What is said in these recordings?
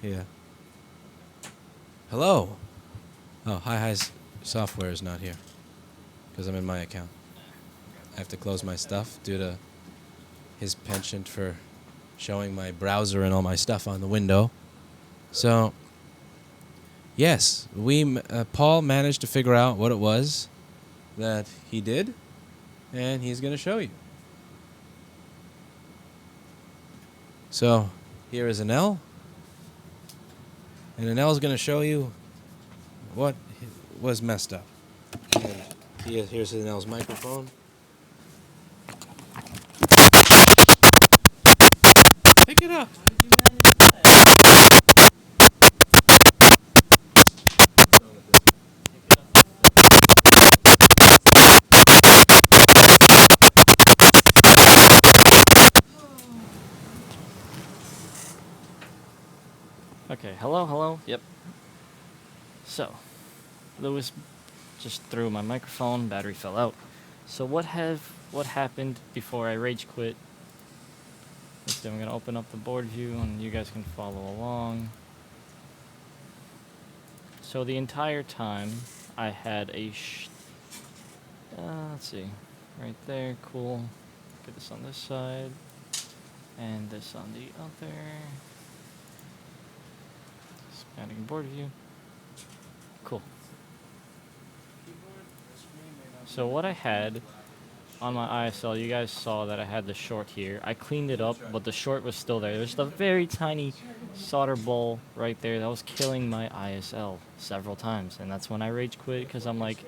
here. Hello. Oh, Hi's software is not here because I'm in my account. I have to close my stuff due to his penchant for showing my browser and all my stuff on the window. So, yes, Paul managed to figure out what it was that he did, and he's going to show you. So, here is Anel, and Anel is going to show you what was messed up. And here's Anel's microphone. Pick it up. Okay, hello, yep. So, Lewis just threw my microphone, battery fell out. So what happened before I rage quit? Let's see, I'm gonna open up the board view and you guys can follow along. So the entire time I had let's see, right there, cool. Get this on this side, and this on the other. Adding board view. Cool. So what I had on my ISL, you guys saw that I had the short here. I cleaned it up, but the short was still there. There's a very tiny solder ball right there that was killing my ISL several times. And that's when I rage quit because I'm like,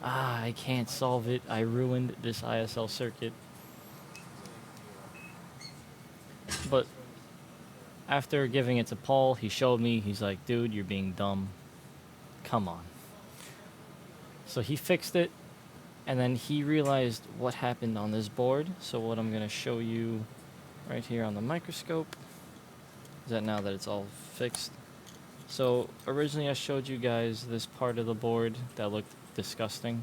I can't solve it. I ruined this ISL circuit. But after giving it to Paul, he showed me. He's like, dude, you're being dumb. Come on. So he fixed it, and then he realized what happened on this board. So what I'm going to show you right here on the microscope is that now that it's all fixed. So originally I showed you guys this part of the board that looked disgusting.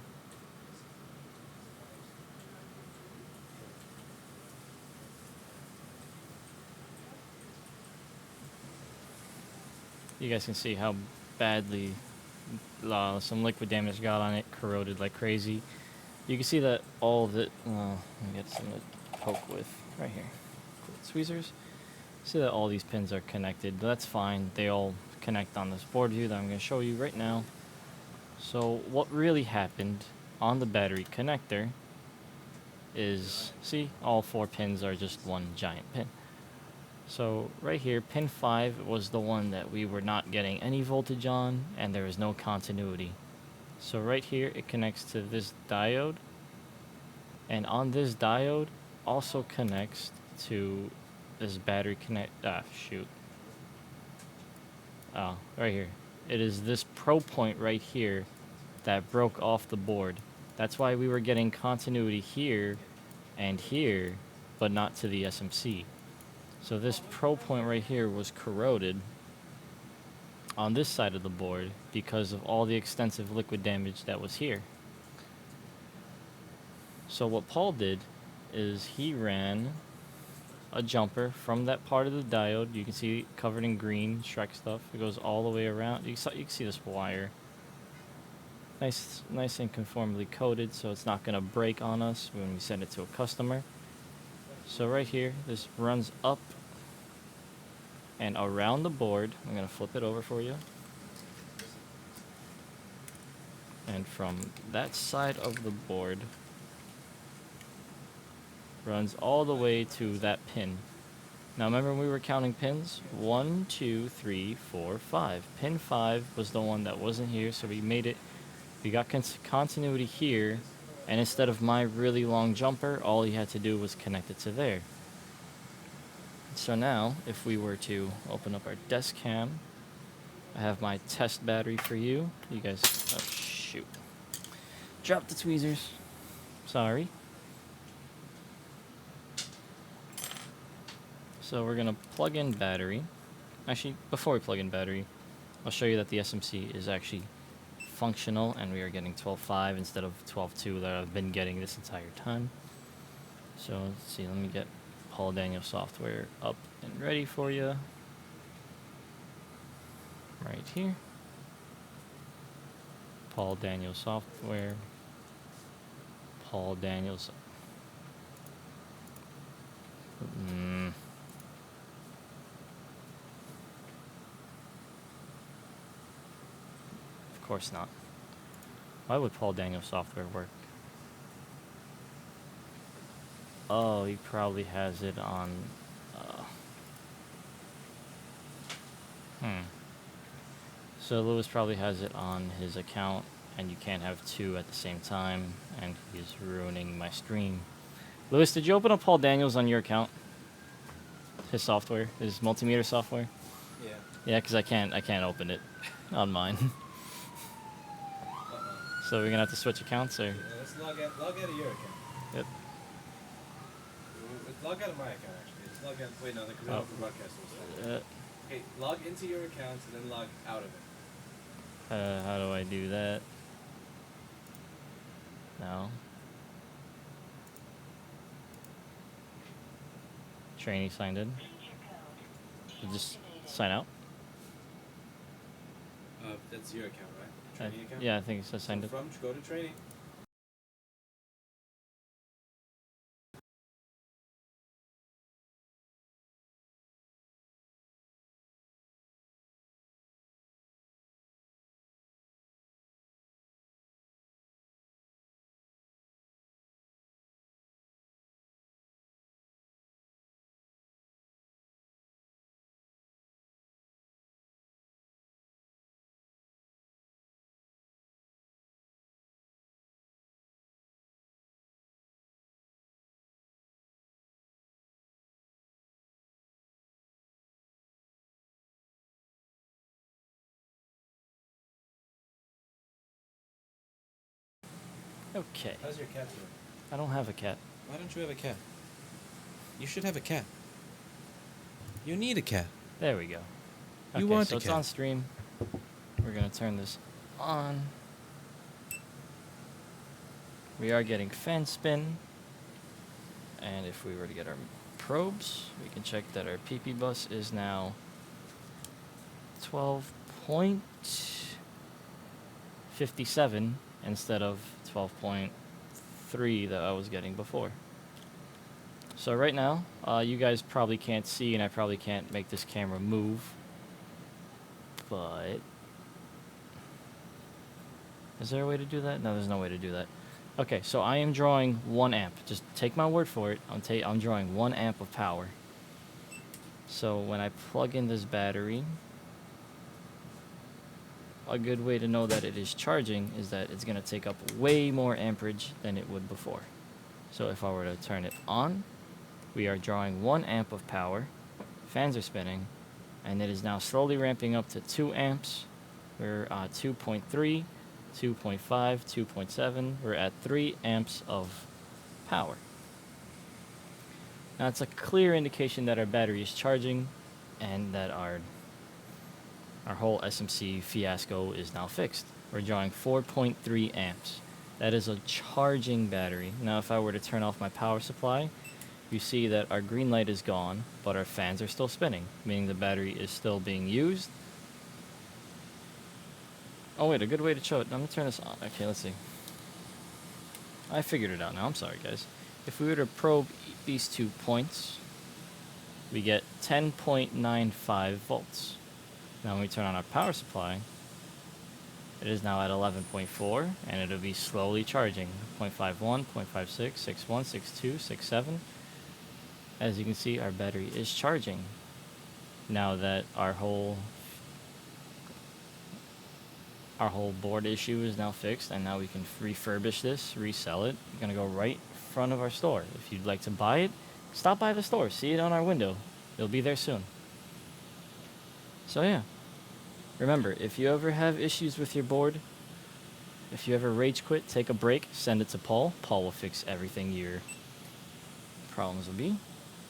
You guys can see how badly some liquid damage got on it, corroded like crazy. You can see that all of it, let me get some to poke with right here. Cool. Tweezers. See that all these pins are connected. That's fine. They all connect on this board view that I'm going to show you right now. So what really happened on the battery connector is, see, all 4 pins are just one giant pin. So right here, pin 5 was the one that we were not getting any voltage on, and there was no continuity. So right here, it connects to this diode, and on this diode also connects to this battery right here. It is this pro point right here that broke off the board. That's why we were getting continuity here and here, but not to the SMC. So this pro point right here was corroded on this side of the board because of all the extensive liquid damage that was here. So what Paul did is he ran a jumper from that part of the diode. You can see it covered in green Shrek stuff. It goes all the way around. You can see this wire. Nice and conformably coated, so it's not going to break on us when we send it to a customer. So right here, this runs up and around the board. I'm going to flip it over for you. And from that side of the board, runs all the way to that pin. Now remember when we were counting pins? 1, 2, 3, 4, 5. Pin 5 was the one that wasn't here, so we made it. We got continuity here, and instead of my really long jumper, all you had to do was connect it to there. So now, if we were to open up our desk cam, I have my test battery for you. You guys, oh shoot. Drop the tweezers. Sorry. So we're gonna plug in battery. Actually, before we plug in battery, I'll show you that the SMC is actually functional, and we are getting 12.5 instead of 12.2 that I've been getting this entire time. So let's see, let me get Paul Daniel software up and ready for you. right here. Paul Daniels Software. Paul Daniels. Of course not. Why would Paul Daniels Software work? Oh, he probably has it on. So Lewis probably has it on his account, and you can't have two at the same time, and he's ruining my stream. Lewis, did you open up Paul Daniels on your account? His software, his multimeter software. Yeah. Yeah, because I can't open it on mine. So we're gonna have to switch accounts, or? Yeah, let's log out of your account. Yep. Log out of my account, actually. Let's log out. Wait, no, because I don't broadcast. Okay, log into your account and then log out of it. How do I do that? No. Trainee signed in. You just sign out. That's your account, right? Training account? Yeah, I think it says signed in. Go to training. Okay. How's your cat doing? I don't have a cat. Why don't you have a cat? You should have a cat. You need a cat. There we go. You Okay, want so a it's cat. on stream. We're gonna turn this on. We are getting fan spin. And if we were to get our probes, we can check that our PP bus is now 12.57 instead of 12.3 that I was getting before. So right now, you guys probably can't see, and I probably can't make this camera move, but is there a way to do that? No, there's no way to do that. Okay, so I am drawing 1 amp. Just take my word for it. I'm drawing 1 amp of power. So when I plug in this battery, a good way to know that it is charging is that it's going to take up way more amperage than it would before. So if I were to turn it on, we are drawing 1 amp of power, fans are spinning, and it is now slowly ramping up to 2 amps. We're 2.3, 2.5, 2.7. We're at 3 amps of power. Now it's a clear indication that our battery is charging and that our whole SMC fiasco is now fixed. We're drawing 4.3 amps. That is a charging battery. Now if I were to turn off my power supply, you see that our green light is gone, but our fans are still spinning, meaning the battery is still being used. Oh wait, a good way to show it. I'm gonna turn this on. Okay, let's see. I figured it out now. I'm sorry, guys. If we were to probe these 2 points, we get 10.95 volts. Now when we turn on our power supply, it is now at 11.4, and it'll be slowly charging. 0.51, 0.56, 61, 62, 67. As you can see, our battery is charging. Now that our whole board issue is now fixed, and now we can refurbish this, resell it. We're gonna go right in front of our store. If you'd like to buy it, stop by the store, see it on our window. It'll be there soon. So yeah, remember, if you ever have issues with your board, if you ever rage quit, take a break, send it to Paul. Paul will fix everything your problems will be.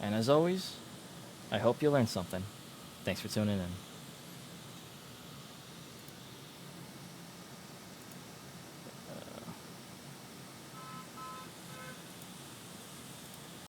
And as always, I hope you learned something. Thanks for tuning in.